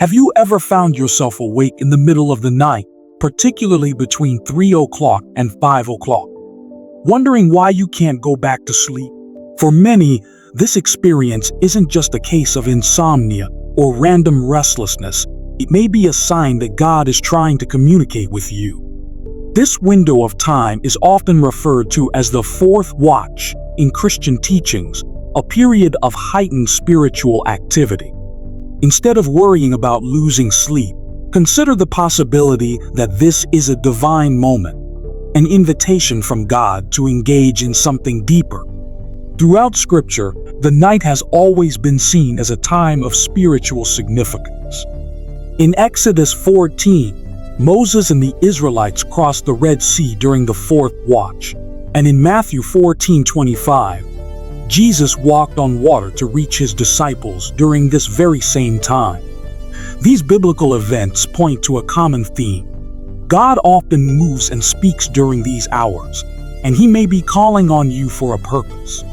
Have you ever found yourself awake in the middle of the night, particularly between 3 o'clock and 5 o'clock, wondering why you can't go back to sleep? For many, this experience isn't just a case of insomnia or random restlessness. It may be a sign that God is trying to communicate with you. This window of time is often referred to as the fourth watch in Christian teachings, a period of heightened spiritual activity. Instead of worrying about losing sleep, consider the possibility that this is a divine moment, an invitation from God to engage in something deeper. Throughout Scripture, the night has always been seen as a time of spiritual significance. In Exodus 14, Moses and the Israelites crossed the Red Sea during the fourth watch, and in Matthew 14:25, Jesus walked on water to reach his disciples during this very same time. These biblical events point to a common theme. God often moves and speaks during these hours, and he may be calling on you for a purpose.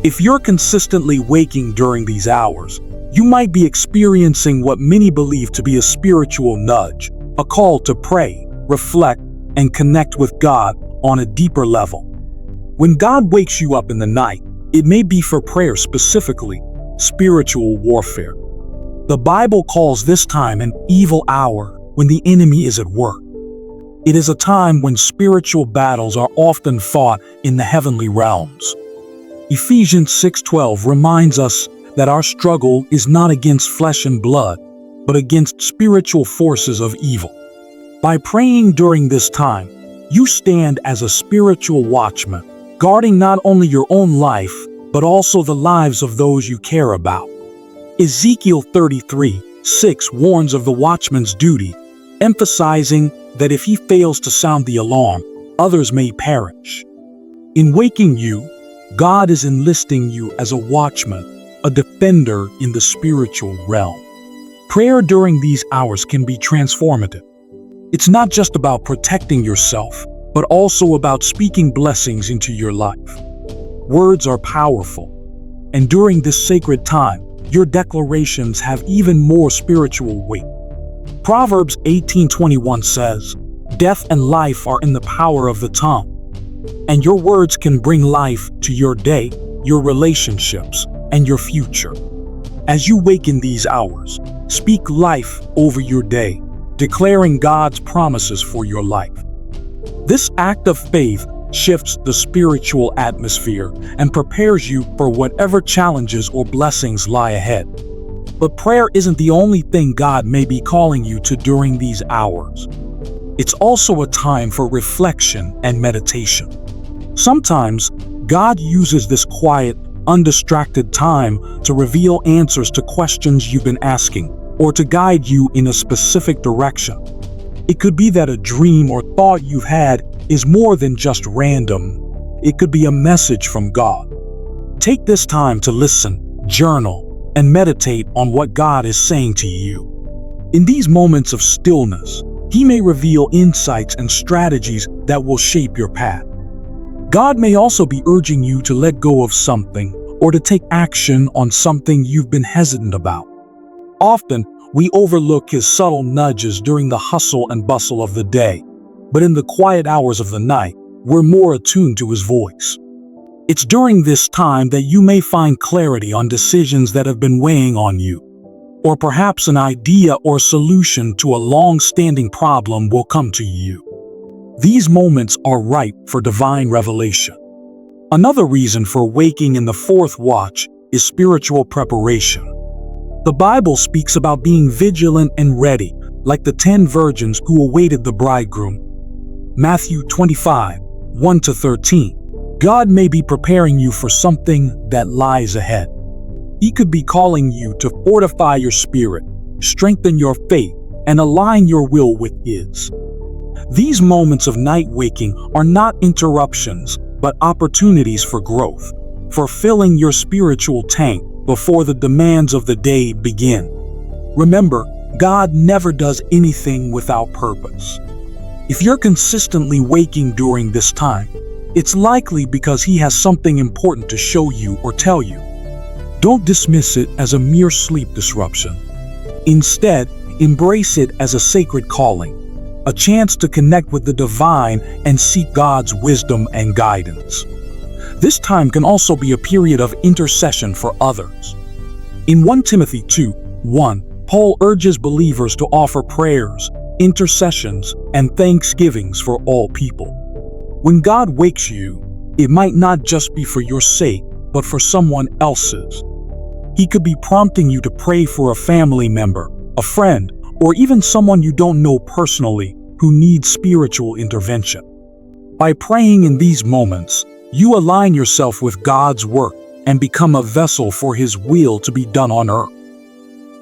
If you're consistently waking during these hours, you might be experiencing what many believe to be a spiritual nudge, a call to pray, reflect, and connect with God on a deeper level. When God wakes you up in the night, it may be for prayer, specifically spiritual warfare. The Bible calls this time an evil hour when the enemy is at work. It is a time when spiritual battles are often fought in the heavenly realms. Ephesians 6:12 reminds us that our struggle is not against flesh and blood, but against spiritual forces of evil. By praying during this time, you stand as a spiritual watchman, guarding not only your own life, but also the lives of those you care about. Ezekiel 33:6 warns of the watchman's duty, emphasizing that if he fails to sound the alarm, others may perish. In waking you, God is enlisting you as a watchman, a defender in the spiritual realm. Prayer during these hours can be transformative. It's not just about protecting yourself, but also about speaking blessings into your life. Words are powerful, and during this sacred time, your declarations have even more spiritual weight. Proverbs 18:21 says, "Death and life are in the power of the tongue," and your words can bring life to your day, your relationships, and your future. As you wake in these hours, speak life over your day, declaring God's promises for your life. This act of faith shifts the spiritual atmosphere and prepares you for whatever challenges or blessings lie ahead. But prayer isn't the only thing God may be calling you to during these hours. It's also a time for reflection and meditation. Sometimes, God uses this quiet, undistracted time to reveal answers to questions you've been asking, or to guide you in a specific direction. It could be that a dream or thought you've had is more than just random. It could be a message from God. Take this time to listen, journal, and meditate on what God is saying to you. In these moments of stillness, He may reveal insights and strategies that will shape your path. God may also be urging you to let go of something or to take action on something you've been hesitant about. Often, we overlook His subtle nudges during the hustle and bustle of the day, but in the quiet hours of the night, we're more attuned to His voice. It's during this time that you may find clarity on decisions that have been weighing on you, or perhaps an idea or solution to a long-standing problem will come to you. These moments are ripe for divine revelation. Another reason for waking in the fourth watch is spiritual preparation. The Bible speaks about being vigilant and ready, like the 10 virgins who awaited the bridegroom. Matthew 25:1-13. God may be preparing you for something that lies ahead. He could be calling you to fortify your spirit, strengthen your faith, and align your will with His. These moments of night waking are not interruptions, but opportunities for growth, for filling your spiritual tank before the demands of the day begin. Remember, God never does anything without purpose. If you're consistently waking during this time, it's likely because He has something important to show you or tell you. Don't dismiss it as a mere sleep disruption. Instead, embrace it as a sacred calling, a chance to connect with the divine and seek God's wisdom and guidance. This time can also be a period of intercession for others. In 1 Timothy 2:1, Paul urges believers to offer prayers, intercessions, and thanksgivings for all people. When God wakes you, it might not just be for your sake, but for someone else's. He could be prompting you to pray for a family member, a friend, or even someone you don't know personally who needs spiritual intervention. By praying in these moments, you align yourself with God's work and become a vessel for His will to be done on earth.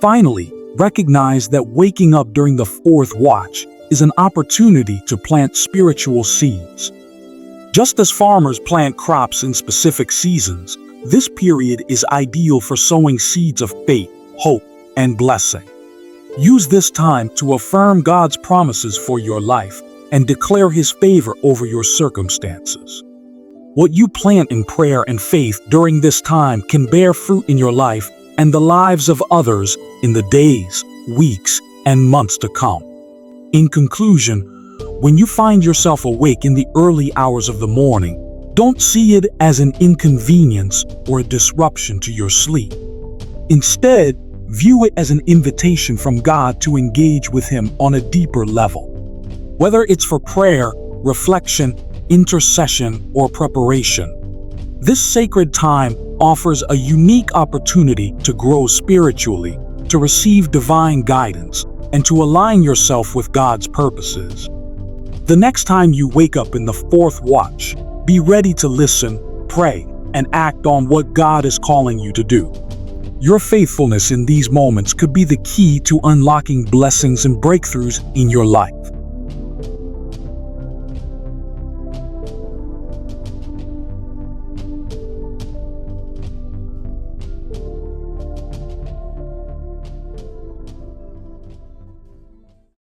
Finally, recognize that waking up during the fourth watch is an opportunity to plant spiritual seeds. Just as farmers plant crops in specific seasons, this period is ideal for sowing seeds of faith, hope, and blessing. Use this time to affirm God's promises for your life and declare His favor over your circumstances. What you plant in prayer and faith during this time can bear fruit in your life and the lives of others in the days, weeks, and months to come. In conclusion, when you find yourself awake in the early hours of the morning, don't see it as an inconvenience or a disruption to your sleep. Instead, view it as an invitation from God to engage with Him on a deeper level. Whether it's for prayer, reflection, intercession, or preparation, this sacred time offers a unique opportunity to grow spiritually, to receive divine guidance, and to align yourself with God's purposes. The next time you wake up in the fourth watch, be ready to listen, pray, and act on what God is calling you to do. Your faithfulness in these moments could be the key to unlocking blessings and breakthroughs in your life.